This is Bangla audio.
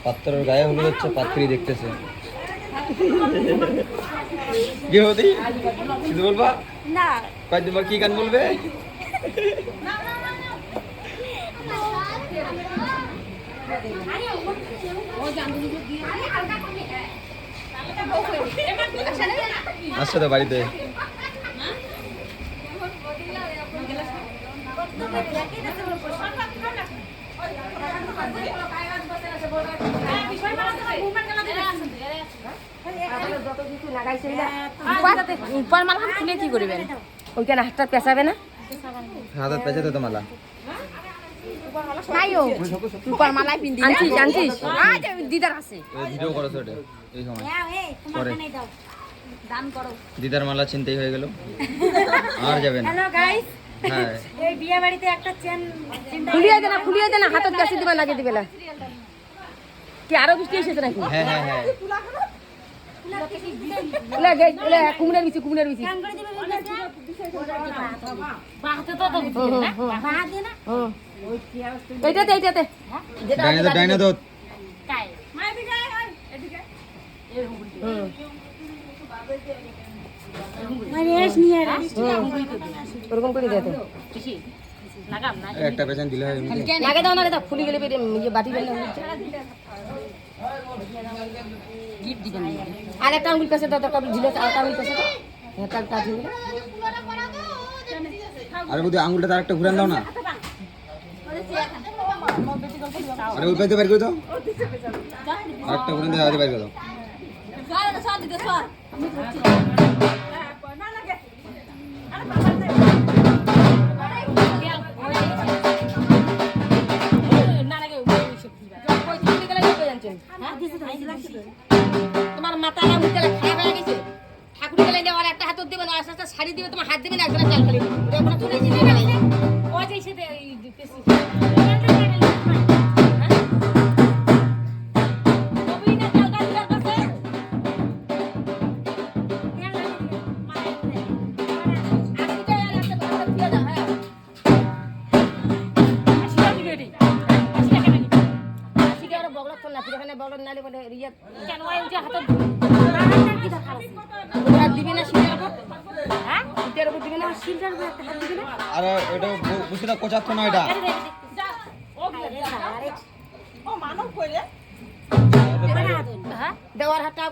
পাত্রের গায়ে হলুদ হচ্ছে, পাত্রী দেখতেছে। কি হতি কিছু বলবা না? তোমার কি গান বলবে? আসছে তো বাড়িতে। খুলে কি করবেন? ওইখানে হাতটা পেঁচাবে না? হাতের পেঁচাতে তো মালা আনছিস আনছিস দিদার আছে। ভিডিও করো ওটা এই সময় পরে দিদার মালা চিন্তাই হয়ে গেল, আর যাবে না। হ্যালো গাইস, হ্যাঁ এই বিয়ে বাড়িতে একটা চেন খুলিয়ে দে না হাতত কাছে দিবা লাগে দিবে না কি? আরো বৃষ্টি এসেছে নাকি? হ্যাঁ হ্যাঁ হ্যাঁ কুমড়ের বিচি এইটাতে ডাইনা দত ওরকম করে দিতে একটা পেছন দিলে হয়। লাগে দাও না রে, ফুলি গেলে বাটি গেলে গিফট দিবেন। আর একটা আঙ্গুল পেছে দাও, দরকার ঝিলে আর একটা আঙ্গুল পেছে দাও, তার কাজ হয়ে গেল। আরে বুদ্ধি আঙ্গুলটা তার একটা ঘুরান দাও না। আরে ওই পেতে বের করে দাও, আরেকটা ঘুরান দাও, আরে বের করে দাও। তোমার মাথা খারাপ হয়ে গেছে। ঠাকুর গেলে দেওয়ার একটা হাত দেবে না, আস্তে আস্তে শাড়ি দিবে, তোমার হাত দেবে না, একজনের চাল খালি আরে ওটা বুঝতে না কোচাচ্ছ না, এটা দেওয়ার হাতটা